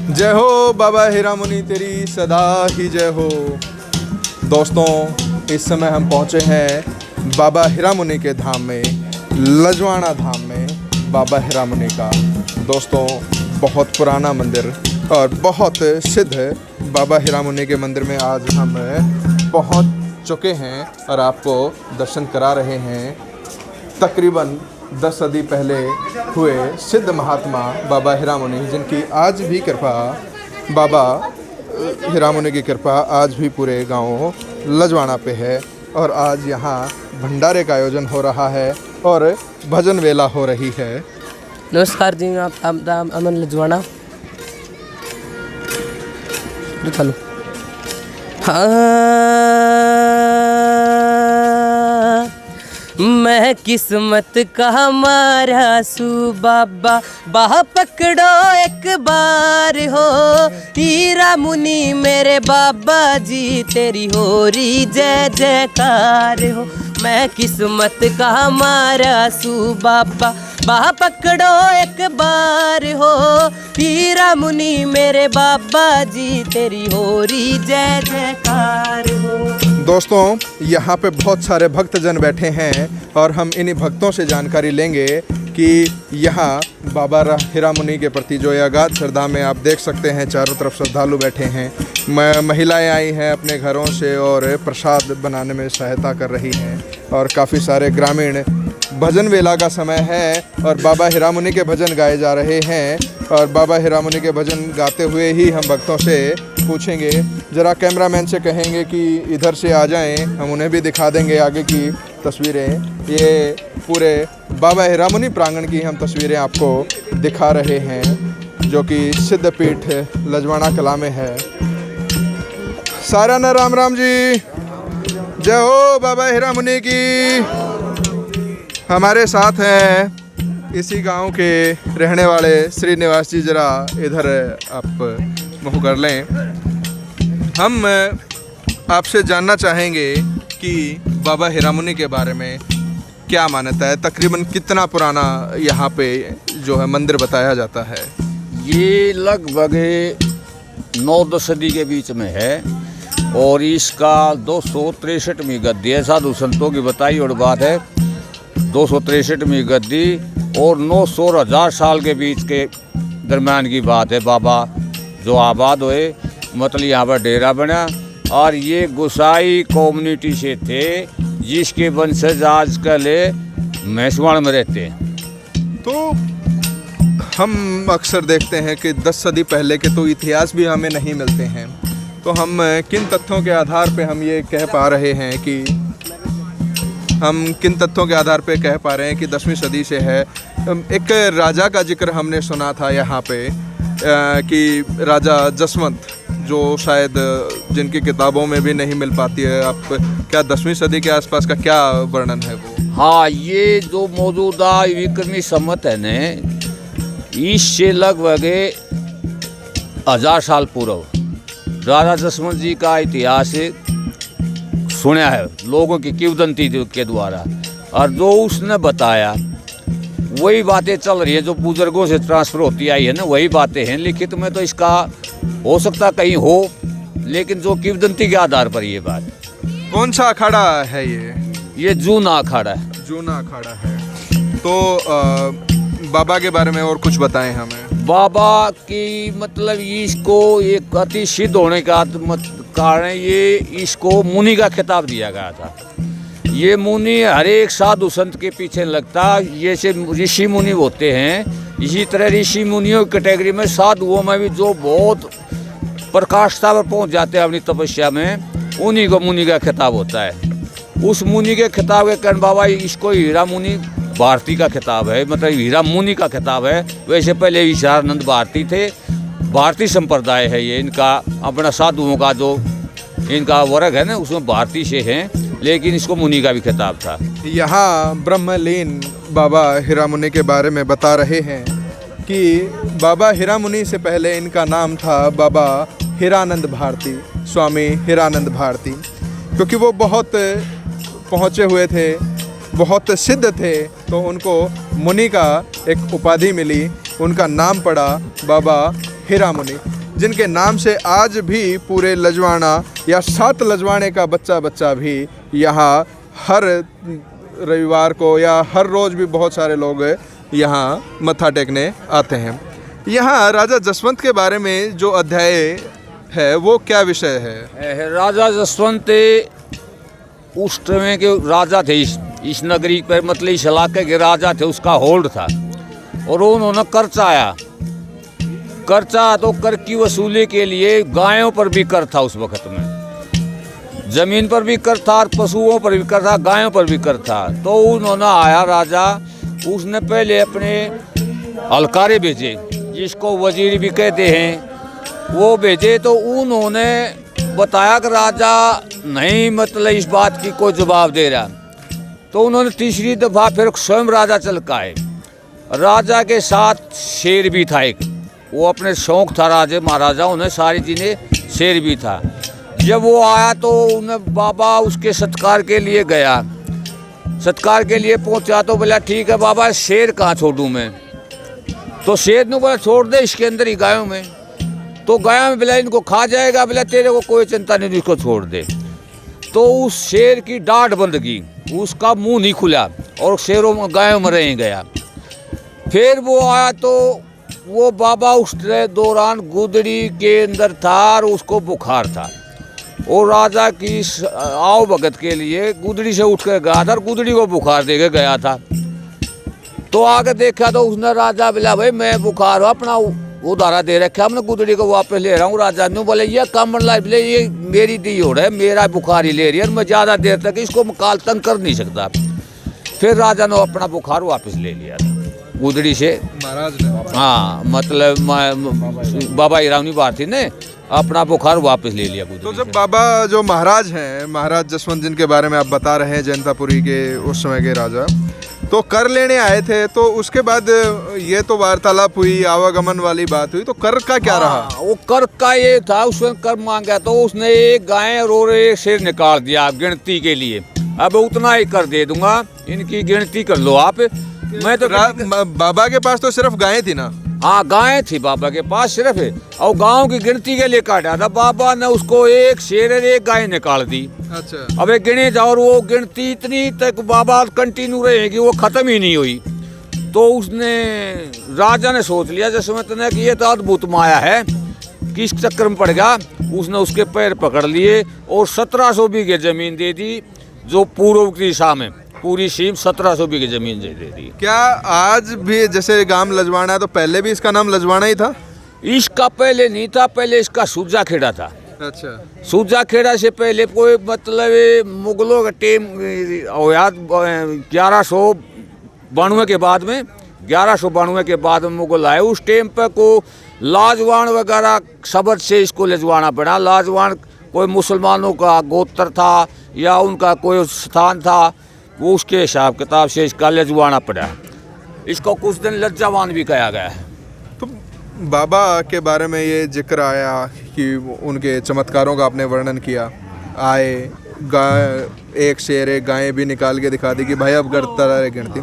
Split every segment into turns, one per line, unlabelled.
जय हो बाबा हीरामुनि तेरी सदा ही जय हो। दोस्तों, इस समय हम पहुँचे हैं बाबा हीरामुनि के धाम में, लजवाड़ा धाम में बाबा हीरामुनि का। दोस्तों, बहुत पुराना मंदिर और बहुत सिद्ध बाबा हीरामुनि के मंदिर में आज हम पहुँच चुके हैं और आपको दर्शन करा रहे हैं। तकरीबन 10 सदी पहले हुए सिद्ध महात्मा बाबा हीरामुनि, जिनकी आज भी कृपा, बाबा हीरामुनि की कृपा आज भी पूरे गांव लजवाड़ा पे है। और आज यहाँ भंडारे का आयोजन हो रहा है और भजन वेला हो रही है।
नमस्कार जी, आप अमन लजवाड़ा चलो। मैं किस्मत का मारा सू बाबा, बाह पकड़ो एक बार हो। हीरामुनि मेरे बाबा जी, तेरी हो री जय जयकार हो। मैं किस्मत का मारा सू बाबा, बाह पकड़ो एक बार हो। हीरामुनि मेरे बाबा जी, तेरी हो री जय जयकार हो।
दोस्तों, यहाँ पे बहुत सारे भक्तजन बैठे हैं और हम इन्हीं भक्तों से जानकारी लेंगे कि यहाँ बाबा हीरामुनि के प्रति जो अगाध श्रद्धा में, आप देख सकते हैं चारों तरफ श्रद्धालु बैठे हैं। महिलाएं आई हैं अपने घरों से और प्रसाद बनाने में सहायता कर रही हैं। और काफ़ी सारे ग्रामीण, भजन वेला का समय है और बाबा हीरामुनि के भजन गाए जा रहे हैं। और बाबा हीरामुनि के भजन गाते हुए ही हम भक्तों से पूछेंगे, ज़रा कैमरामैन से कहेंगे कि इधर से आ जाएं, हम उन्हें भी दिखा देंगे आगे की तस्वीरें। ये पूरे बाबा हीरामुनि प्रांगण की हम तस्वीरें आपको दिखा रहे हैं, जो कि सिद्धपीठ लजवाड़ा कला में है। सारा न राम राम जी, जय हो बाबा हीरामुनि की। हमारे साथ हैं इसी गांव के रहने वाले श्रीनिवास जी, जरा इधर आप मुँह कर लें। हम आपसे जानना चाहेंगे कि बाबा हीरामुनि के बारे में क्या मान्यता है, तकरीबन कितना पुराना यहाँ पे जो है मंदिर बताया जाता है।
ये लगभग 9-10 सदी के बीच में है और इसका 263वीं गद्दी है। साधु संतों की बताई और बात है, 263वीं गद्दी और 900-1000 साल के बीच के दरम्यान की बात है। बाबा जो आबाद हुए, मतलब यहाँ पर डेरा बना और ये गुसाई कम्युनिटी से थे, जिसके वंशज आजकल मैसवाड़ में रहते हैं।
तो हम अक्सर देखते हैं कि 10 सदी पहले के तो इतिहास भी हमें नहीं मिलते हैं। तो हम किन तथ्यों के आधार पे हम ये कह पा रहे हैं कि 10वीं सदी से है। एक राजा का जिक्र हमने सुना था यहाँ पे कि राजा जसवंत, जो शायद जिनकी किताबों में भी नहीं मिल पाती है। आप क्या 10वीं सदी के आसपास का क्या वर्णन है वो?
हाँ, ये जो मौजूदा विक्रमी संवत है न, इससे लगभग 1000 साल पूर्व राजा जसवंत जी का इतिहास सुना है लोगों की किंवदंती के द्वारा, और जो उसने बताया वही बातें चल रही है, जो बुजुर्गों से ट्रांसफ़र होती आई है ना, वही बातें हैं। लिखित में तो इसका हो सकता कहीं हो, लेकिन जो किंवदंती के आधार पर ये बात।
कौन सा अखाड़ा है
ये जूना अखाड़ा है।
जूना अखाड़ा है। तो बाबा के बारे में और कुछ बताएं हमें।
बाबा की मतलब इसको एक अति सिद्ध होने का कारण ये इसको मुनि का खिताब दिया गया था। ये मुनि हर एक साधु संत के पीछे लगता, जैसे ऋषि मुनि होते हैं, इसी तरह ऋषि मुनियों की कैटेगरी में साधुओं में भी जो बहुत प्रकाष्ठता पर पहुंच जाते हैं अपनी तपस्या में, उन्हीं को मुनि का खिताब होता है। उस मुनि के खिताब के कारण बाबा इसको हीरामुनि भारती का खिताब है, मतलब हीरामुनि का खिताब है। वैसे पहले विचारानंद भारती थे, भारतीय संप्रदाय है ये, इनका अपना साधुओं का जो इनका वर्ग है ना, उसमें भारती से हैं, लेकिन इसको मुनि का भी खिताब था।
यहाँ ब्रह्मलीन बाबा हीरामुनि के बारे में बता रहे हैं कि बाबा हीरामुनि से पहले इनका नाम था बाबा हीरानंद भारती, स्वामी हीरानंद भारती, क्योंकि वो बहुत पहुँचे हुए थे, बहुत सिद्ध थे, तो उनको मुनि का एक उपाधि मिली, उनका नाम पड़ा बाबा हीरा मुनि, जिनके नाम से आज भी पूरे लजवाना या 7 लजवाने का बच्चा भी यहाँ हर रविवार को या हर रोज़ भी बहुत सारे लोग यहाँ मत्था टेकने आते हैं। यहाँ राजा जसवंत के बारे में जो अध्याय है वो क्या विषय है?
राजा जसवंत उस समय के राजा थे, इस नगरी पर, मतलब इस इलाके के राजा थे, उसका होल्ड था। और उन्होंने कर चाया, तो कर की वसूली के लिए गायों पर भी कर था उस वक्त में, जमीन पर भी कर था, पशुओं पर भी कर था, गायों पर भी कर था। तो उन्होंने आया राजा, उसने पहले अपने हलकारे भेजे, जिसको वजीर भी कहते हैं, वो भेजे। तो उन्होंने बताया कि राजा नहीं, मतलब इस बात की कोई जवाब दे रहा। तो उन्होंने तीसरी दफ़ा फिर स्वयं राजा चल के आए। राजा के साथ शेर भी था एक, वो अपने शौक था राजे महाराजा, उन्हें सारी चीज़ें, शेर भी था। जब वो आया तो उन्हें बाबा उसके सत्कार के लिए गया, सत्कार के लिए पहुंचा। तो बोला ठीक है बाबा, शेर कहाँ छोड़ूं मैं? तो शेर ने बोला छोड़ दे इसके अंदर ही, गायों में। तो गायों में बोला इनको खा जाएगा, बोला तेरे को कोई चिंता नहीं, इसको छोड़ दे। तो उस शेर की डांट बंद की, उसका मुंह नहीं खुला और शेरों में गायों में रह गया। फिर वो आया तो वो बाबा उस दौरान गुदड़ी के अंदर था और उसको बुखार था, और राजा की आओ भगत के लिए गुदड़ी से उठ कर गया था और गुदड़ी को बुखार दे के गया था। तो आगे देखा तो उसने राजा बोला भाई मैं बुखार हो, अपना उधारा दे रखा, हमने गुदड़ी को वापस ले रहा हूँ। राजा ने बोले ये काम बोले ये मेरी दी हो रहा है, मेरा बुखार ही ले रही है, मैं ज़्यादा देर तक इसको काल तंग कर नहीं सकता। फिर राजा ने अपना बुखार वापस ले लिया था गुदड़ी से,
महाराज ने।
हाँ, मतलब बाबा हीरामनी भारती ने अपना बुखार वापस ले लिया।
तो जब बाबा जो महाराज हैं, महाराज जसवंत जिनके बारे में आप बता रहे हैं, जैनतापुरी के उस समय के राजा, तो कर लेने आए थे, तो उसके बाद ये तो वार्तालाप हुई, आवागमन वाली बात हुई, तो कर का क्या रहा?
वो कर का ये था, उसने कर मांगा तो उसने एक गाय और एक शेर निकाल दिया गिनती के लिए। अब उतना ही कर दे दूंगा, इनकी गिनती कर लो आप। मैं तो
बाबा के पास तो सिर्फ गायें थी ना?
हाँ, गायें थी बाबा के पास सिर्फ, और गाँव की गिनती के लिए काटा था। बाबा ने उसको एक शेर और एक गाय निकाल दी।
अच्छा।
अब गिने जाओ, और वो गिनती इतनी तक बाबा कंटिन्यू रहेगी, वो खत्म ही नहीं हुई। तो उसने राजा ने सोच लिया जसवंत ने कि ये तो अद्भुत माया है, किस चक्कर में पड़ गया। उसने उसके पैर पकड़ लिए और 1700 बीघे जमीन दे दी, जो पूर्व की दिशा में पूरी सीम 1700 बीघे जमीन दे दी।
क्या आज भी जैसे गांव लजवाना है, तो पहले भी इसका नाम लजवाना ही था?
इसका पहले नहीं था, पहले इसका सूजा खेड़ा था।
अच्छा।
सूजा खेड़ा से पहले कोई मतलब मुगलों का टेम 1192 के बाद में, 1192 के बाद में मुगल आए। उस टाइम पर को लाजवान वगैरह शब्द से इसको लजवाना पड़ा। लाजवान कोई मुसलमानों का गोत्र था या उनका कोई स्थान था, वो उसके हिसाब किताब से इसका लजवाना पड़ा। इसको कुछ दिन लज्जावान भी कहा गया है।
तो बाबा के बारे में ये जिक्र आया कि उनके चमत्कारों का आपने वर्णन किया, आए गाय, एक शेर एक गायें भी निकाल के दिखा दी कि भाई अब करता रहे गिनती।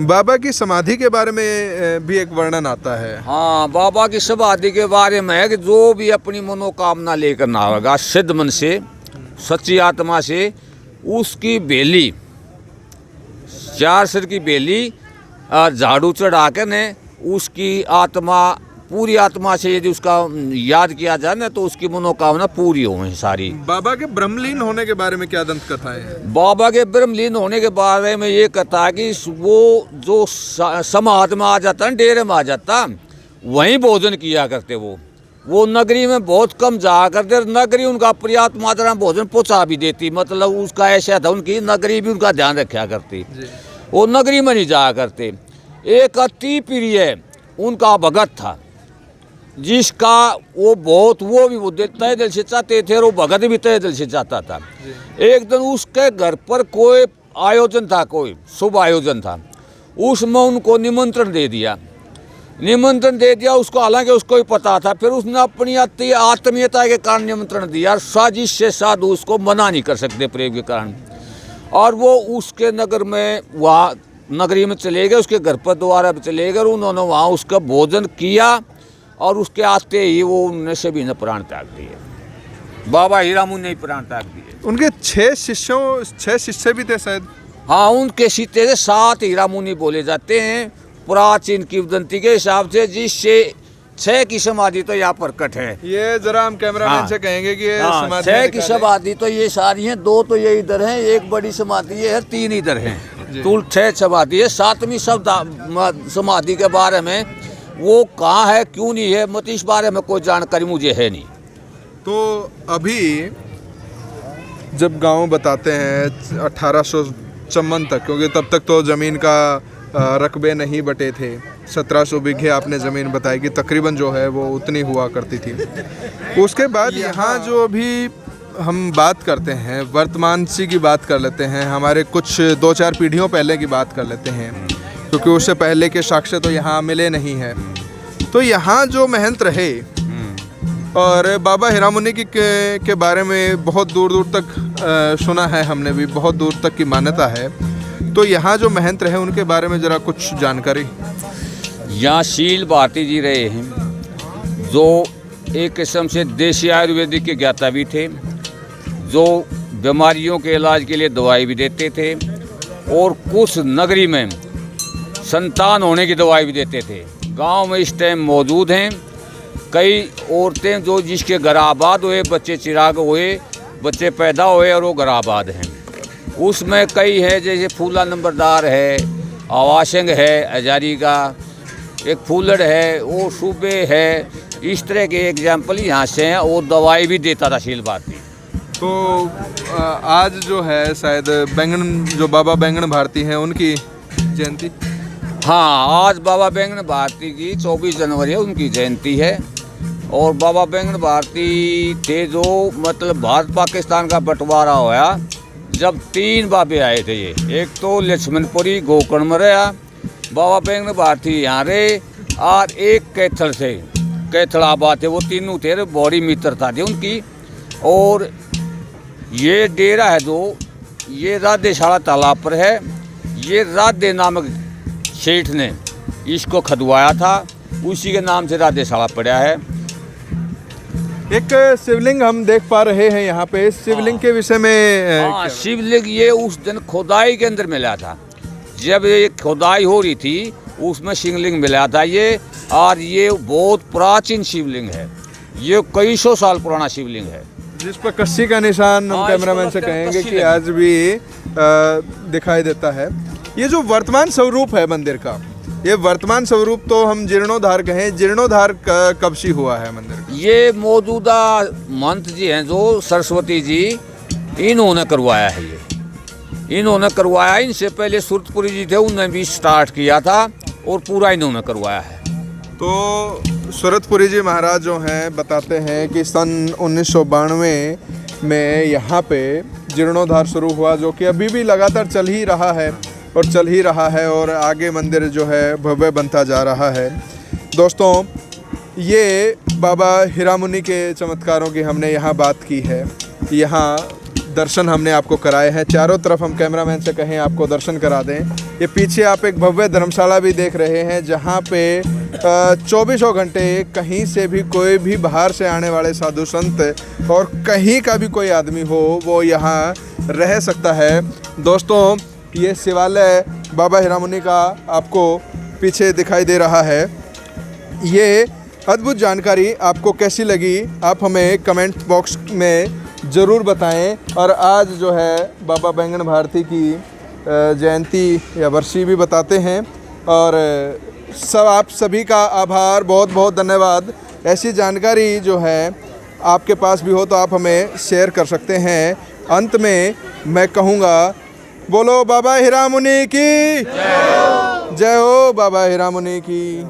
बाबा की समाधि के बारे में भी एक वर्णन आता है।
हाँ, बाबा की समाधि के बारे में है कि जो भी अपनी मनोकामना लेकर ना होगा सिद्ध मन से, सच्ची आत्मा से, उसकी बेली, 4 सिर की बेली झाड़ू चढ़ा कर ने उसकी आत्मा, पूरी आत्मा से यदि उसका याद किया जाए ना, तो उसकी मनोकामना पूरी हो सारी।
बाबा के ब्रह्मलीन होने के बारे में क्या दंत कथाएं हैं?
बाबा के ब्रह्मलीन होने के बारे में ये कथा है कि वो जो समाज में आ जाता, डेरे में आ जाता, वहीं भोजन किया करते। वो नगरी में बहुत कम जाया करते। नगरी उनका पर्याप्त मात्रा में भोजन पहुँचा भी देती, मतलब उसका ऐसा था, उनकी नगरी भी उनका ध्यान रखा करती। वो नगरी में नहीं जाया करते। एक अति प्रिय उनका भगत था, जिसका वो भी तय दिल से चाहते थे और वो भगत भी तय दिल से चाहता था। एक दिन उसके घर पर कोई आयोजन था, कोई शुभ आयोजन था, उसमें उनको निमंत्रण दे दिया उसको, हालांकि उसको ही पता था। फिर उसने अपनी आत्मीयता के कारण निमंत्रण दिया, साजिश से साधु उसको मना नहीं कर सकते प्रेम के कारण। और वो उसके नगर में, वहाँ नगरी में चले गए, उसके घर पर द्वारा पर चले गए, उन्होंने वहाँ उसका भोजन किया और उसके आते ही वो उन्होंने सभी ने प्राण त्याग दिए। बाबा हीरा मुनि ने प्राण त्याग दिए।
उनके 6 शिष्य भी थे शायद।
हाँ, उनके सीते से 7 हीरा मुनि बोले जाते हैं प्राचीन किंवदंती के हिसाब से, जिससे 6 की समाधि तो यहाँ प्रकट है।
ये जरा हम कैमरामैन
हाँ।
से कहेंगे कि ये
हाँ,
समाधि
6 की
दिखा दें।
समाधि तो ये सारी हैं, 2 तो ये इधर हैं, एक बड़ी समाधि ये है, 3 इधर हैं, कुल 6 समाधि है। 7वीं समाधि के बारे में वो कहाँ है क्यों नहीं है, मत इस बारे में कोई जानकारी मुझे है नहीं।
तो अभी जब गांव बताते हैं 1854 तक, क्योंकि तब तक तो ज़मीन का रकबे नहीं बटे थे, 1700 बीघे आपने ज़मीन बताई कि तकरीबन जो है वो उतनी हुआ करती थी। उसके बाद यहाँ जो अभी हम बात करते हैं वर्तमान सी की बात कर लेते हैं, हमारे कुछ 2-4 पीढ़ियों पहले की बात कर लेते हैं, क्योंकि उससे पहले के साक्ष्य तो यहाँ मिले नहीं हैं। तो यहाँ जो महंत रहे और बाबा हीरा मुनि के बारे में बहुत दूर दूर तक सुना है हमने भी, बहुत दूर तक की मान्यता है। तो यहाँ जो महंत रहे उनके बारे में ज़रा कुछ जानकारी।
यहाँ शील भारती जी रहे हैं, जो एक किस्म से देसी आयुर्वेदिक के ज्ञाता भी थे, जो बीमारियों के इलाज के लिए दवाई भी देते थे और कुछ नगरी में संतान होने की दवाई भी देते थे। गांव में इस टाइम मौजूद हैं कई औरतें जो जिसके घर आबाद हुए, बच्चे चिराग हुए, बच्चे पैदा हुए और वो घर आबाद हैं। उसमें कई है, जैसे फूला नंबरदार है, आवाशंग है, हजारी का एक फूलड़ है, वो सूबे है, इस तरह के एग्जाम्पल यहाँ से हैं। और दवाई भी देता था शील भारती।
तो आज जो है शायद बैंगन, जो बाबा बैंगन भारती हैं उनकी जयंती।
हाँ, आज बाबा बैंगन भारती की 24 जनवरी है, उनकी जयंती है। और बाबा बैंगन भारती थे जो मतलब भारत पाकिस्तान का बंटवारा होया, जब 3 बाबे आए थे ये, एक तो लक्ष्मणपुरी गोकर्ण में रहा, बाबा बैंगन भारती यहाँ रहे, और एक कैथल से कैथल आबाद थे, वो तीनों थे, बड़ी मित्रता थी उनकी। और ये डेरा है जो ये राधेशाला तालाब पर है, ये राधे नामक सेठ ने इसको खदवाया था, उसी के नाम से राधेशाला पड़ा है।
एक शिवलिंग हम देख पा रहे हैं यहाँ पे, शिवलिंग के विषय में
हाँ, शिवलिंग ये उस दिन खुदाई के अंदर मिला था, जब ये खुदाई हो रही थी उसमें शिवलिंग मिला था ये। और ये बहुत प्राचीन शिवलिंग है, ये कई 100 साल पुराना शिवलिंग है,
जिस पर कस्सी का निशान हम
हाँ,
कैमरामैन से
इसको
कहेंगे
कस्सी
कि
लगी।
आज भी दिखाई देता है। ये जो वर्तमान स्वरूप है मंदिर का, ये वर्तमान स्वरूप तो हम जीर्णोद्धार कहें, जीर्णोद्धार कब से हुआ है मंदिर का?
ये मौजूदा महंत जी हैं जो सरस्वती जी, इन्होंने करवाया है। ये इन्होंने करवाया, इनसे पहले सुरतपुरी जी थे, उन्होंने भी स्टार्ट किया था और पूरा इन्होंने करवाया है।
तो सूरतपुरी जी महाराज जो हैं बताते हैं कि सन 1992 में यहाँ पे जीर्णोद्धार शुरू हुआ, जो कि अभी भी लगातार चल ही रहा है और चल ही रहा है, और आगे मंदिर जो है भव्य बनता जा रहा है। दोस्तों, ये बाबा हीरा मुनि के चमत्कारों की हमने यहाँ बात की है, यहाँ दर्शन हमने आपको कराए हैं। चारों तरफ हम कैमरामैन से कहें आपको दर्शन करा दें। ये पीछे आप एक भव्य धर्मशाला भी देख रहे हैं, जहाँ पे 24 घंटे कहीं से भी कोई भी बाहर से आने वाले साधु संत और कहीं का भी कोई आदमी हो वो यहाँ रह सकता है। दोस्तों, ये शिवालय बाबा हीरा मुनि का आपको पीछे दिखाई दे रहा है। ये अद्भुत जानकारी आपको कैसी लगी आप हमें कमेंट बॉक्स में ज़रूर बताएं। और आज जो है बाबा बैंगन भारती की जयंती या वर्षी भी बताते हैं। और सब आप सभी का आभार, बहुत बहुत धन्यवाद। ऐसी जानकारी जो है आपके पास भी हो तो आप हमें शेयर कर सकते हैं। अंत में मैं कहूँगा, बोलो बाबा हीरा मुनि की जय हो, बाबा हीरा मुनि की।